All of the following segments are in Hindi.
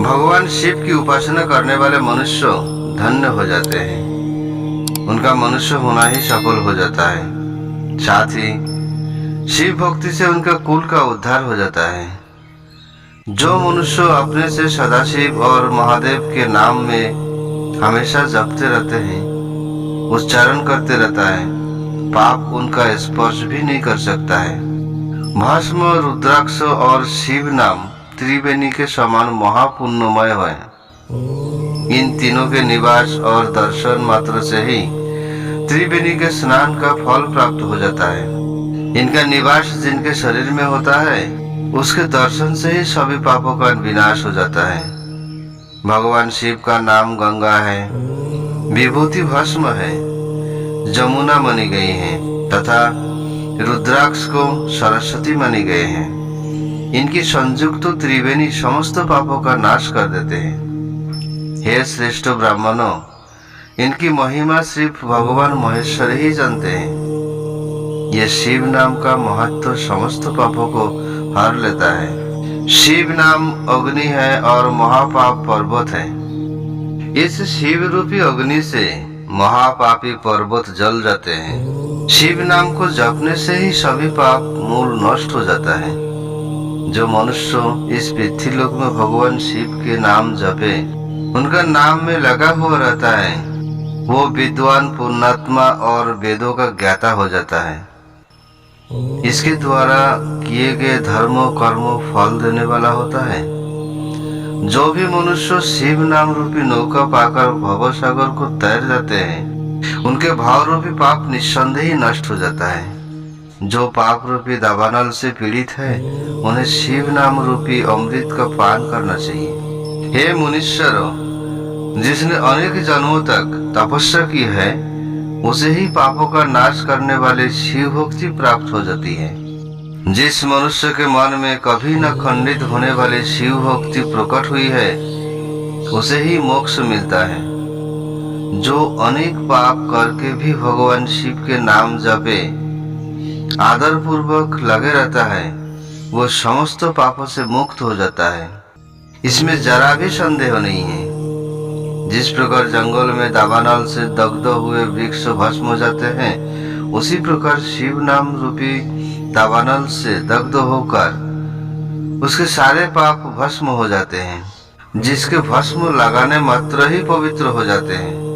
भगवान शिव की उपासना करने वाले मनुष्य धन्य हो जाते हैं। उनका मनुष्य होना ही सफल हो जाता है। साथ ही शिव भक्ति से उनका कुल का उद्धार हो जाता है। जो मनुष्य अपने से सदाशिव और महादेव के नाम में हमेशा जपते रहते हैं, उच्चारण करते रहता है, पाप उनका स्पर्श भी नहीं कर सकता है। भस्म, रुद्राक्ष और शिव नाम त्रिवेणी के समान महापुण्यमय है। इन तीनों के निवास और दर्शन मात्र से ही त्रिवेणी के स्नान का फल प्राप्त हो जाता है। इनका निवास जिनके शरीर में होता है, उसके दर्शन से ही सभी पापों का विनाश हो जाता है। भगवान शिव का नाम गंगा है, विभूति भस्म है, जमुना मानी गई है तथा रुद्राक्ष को सरस्वती मानी गए हैं। इनकी संयुक्त त्रिवेणी समस्त पापों का नाश कर देते हैं। हे श्रेष्ठ ब्राह्मणों, इनकी महिमा सिर्फ भगवान महेश्वर ही जानते हैं। यह शिव नाम का महत्व समस्त पापों को हर लेता है। शिव नाम अग्नि है और महापाप पर्वत है। इस शिव रूपी अग्नि से महापापी पर्वत जल जाते हैं। शिव नाम को जपने से ही सभी पाप मूल नष्ट हो जाता है। जो मनुष्य इस पृथ्वी लोक में भगवान शिव के नाम जपे, उनका नाम में लगा हुआ रहता है, वो विद्वान, पुण्यात्मा और वेदों का ज्ञाता हो जाता है। इसके द्वारा किए गए धर्मों कर्मों फल देने वाला होता है। जो भी मनुष्य शिव नाम रूपी नौका पाकर भव सागर को तैर जाते हैं, उनके भाव रूपी पाप निस्संदेह ही नष्ट हो जाता है। जो पाप रूपी दावानल से पीड़ित है, उन्हें शिव नाम रूपी अमृत का पान करना चाहिए। हे मुनीश्वरों, जिसने अनेक जन्मों तक तपस्या की है, उसे ही पापों का नाश करने वाले शिव भक्ति प्राप्त हो जाती है। जिस मनुष्य के मन में कभी न खंडित होने वाली शिव भक्ति प्रकट हुई है, उसे ही मोक्ष मिलता है। जो अनेक पाप करके भी भगवान शिव के नाम जपे, आदर पूर्वक लगे रहता है, वो समस्त पापों से मुक्त हो जाता है। इसमें जरा भी संदेह नहीं है। जिस प्रकार जंगल में दावानल से दग्ध हुए वृक्ष भस्म हो जाते हैं, उसी प्रकार शिव नाम रूपी दावानल से दग्ध होकर उसके सारे पाप भस्म हो जाते हैं। जिसके भस्म लगाने मात्र ही पवित्र हो जाते हैं।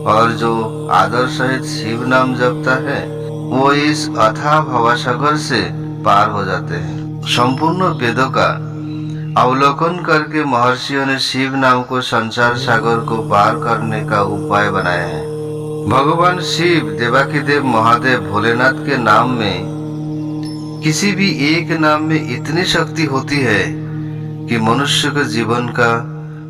और जो आदर सहित शिव नाम जपता है, वो इस अथाह भवसागर से पार हो जाते हैं। संपूर्ण वेदों का अवलोकन करके महर्षियों ने शिव नाम को संसार सागर को पार करने का उपाय बनाया है। भगवान शिव, देवाकीदेव, महादेव, भोलेनाथ के नाम में किसी भी एक नाम में इतनी शक्ति होती है कि मनुष्य के जीवन का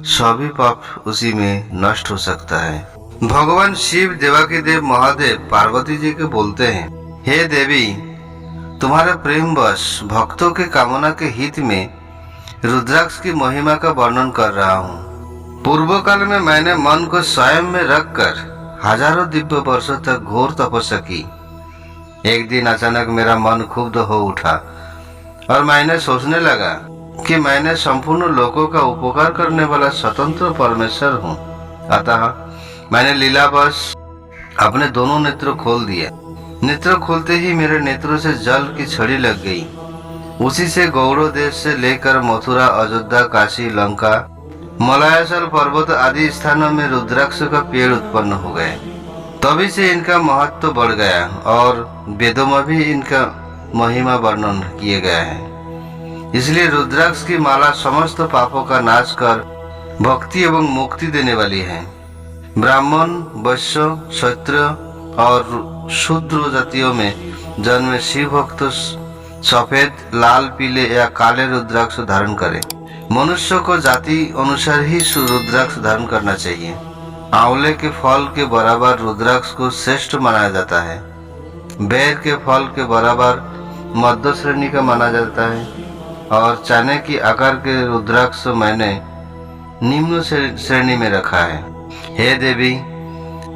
सभी पाप उसी में नष्ट हो सकता है। भगवान शिव, देवाकीदेव, महादेव पार्वती जी के बोलते हैं, हे देवी, तुम्हारे प्रेम वश भक्तों के कामना के हित में रुद्राक्ष की महिमा का वर्णन कर रहा हूँ। पूर्व काल में मैंने मन को स्वयं में रखकर हजारों दिव्य वर्षों तक घोर तपस्या की। एक दिन अचानक मेरा मन क्षुब्ध हो उठा और मैंने सोचने लगा कि मैंने संपूर्ण लोगों का उपकार करने वाला स्वतंत्र परमेश्वर हूँ। अतः मैंने लीलावश अपने दोनों नेत्र खोल दिए। नेत्र खोलते ही मेरे नेत्रों से जल की छड़ी लग गई। उसी से गौड़ देश से लेकर मथुरा, अयोध्या, काशी, लंका, मलयाचल पर्वत आदि स्थानों में रुद्राक्ष का पेड़ उत्पन्न हो गए। तभी से इनका महत्व बढ़ गया और वेदों में भी इनका महिमा वर्णन किया गया है। इसलिए रुद्राक्ष की माला समस्त पापों का नाश कर भक्ति एवं मुक्ति देने वाली है। ब्राह्मण, वैश्य, क्षत्रिय और शूद्र जातियों में जन्मे शिव भक्त सफेद, लाल, पीले या काले रुद्राक्ष धारण करें। मनुष्य को जाति अनुसार ही रुद्राक्ष धारण करना चाहिए। आंवले के फल के बराबर रुद्राक्ष को श्रेष्ठ माना जाता है। बेर के फल के बराबर मध्य श्रेणी का माना जाता है और चने की आकार के रुद्राक्ष मैंने निम्न श्रेणी में रखा है। हे देवी,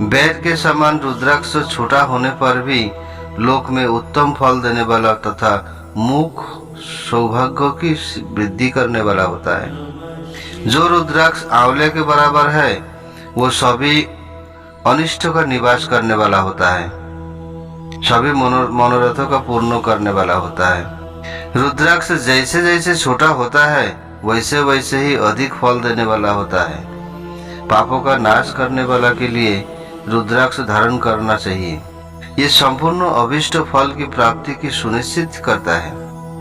बेर के समान रुद्राक्ष छोटा होने पर भी लोक में उत्तम फल देने वाला तथा मुख सौभाग्य की वृद्धि करने वाला होता है। जो रुद्राक्ष आंवले के बराबर है वो सभी अनिष्ट का निवास करने वाला होता है, सभी मनोरथों का पूर्ण करने वाला होता है। रुद्राक्ष जैसे जैसे छोटा होता है वैसे वैसे ही अधिक फल देने वाला होता है। पापों का नाश करने वाला के लिए रुद्राक्ष धारण करना चाहिए। ये संपूर्ण अभिष्ट फल की प्राप्ति की सुनिश्चित करता है।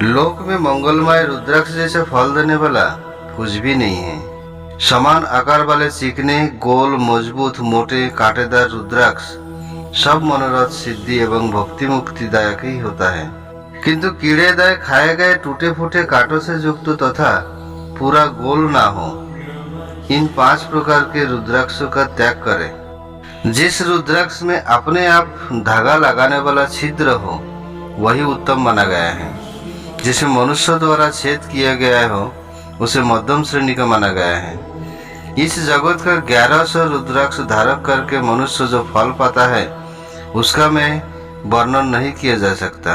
लोक में मंगलमय रुद्राक्ष जैसे फल देने वाला कुछ भी नहीं है। समान आकार वाले चिकने, गोल, मजबूत, मोटे, कांटेदार रुद्राक्ष सब मनोरथ सिद्धि एवं भक्ति मुक्तिदायक ही होता है, किंतु कीड़ेदाय खाए गए टूटे फूटे कांटों से युक्त तथा पूरा गोल ना हो, इन 5 प्रकार के रुद्राक्षों का त्याग करें। जिस रुद्राक्ष में अपने आप धागा लगाने वाला छिद्र हो वही उत्तम माना गया है। जिसे मनुष्य द्वारा छेद किया गया हो उसे मध्यम श्रेणी का माना गया है। इस जगत का 1100 रुद्राक्ष धारक करके मनुष्य जो फल पाता है उसका में वर्णन नहीं किया जा सकता।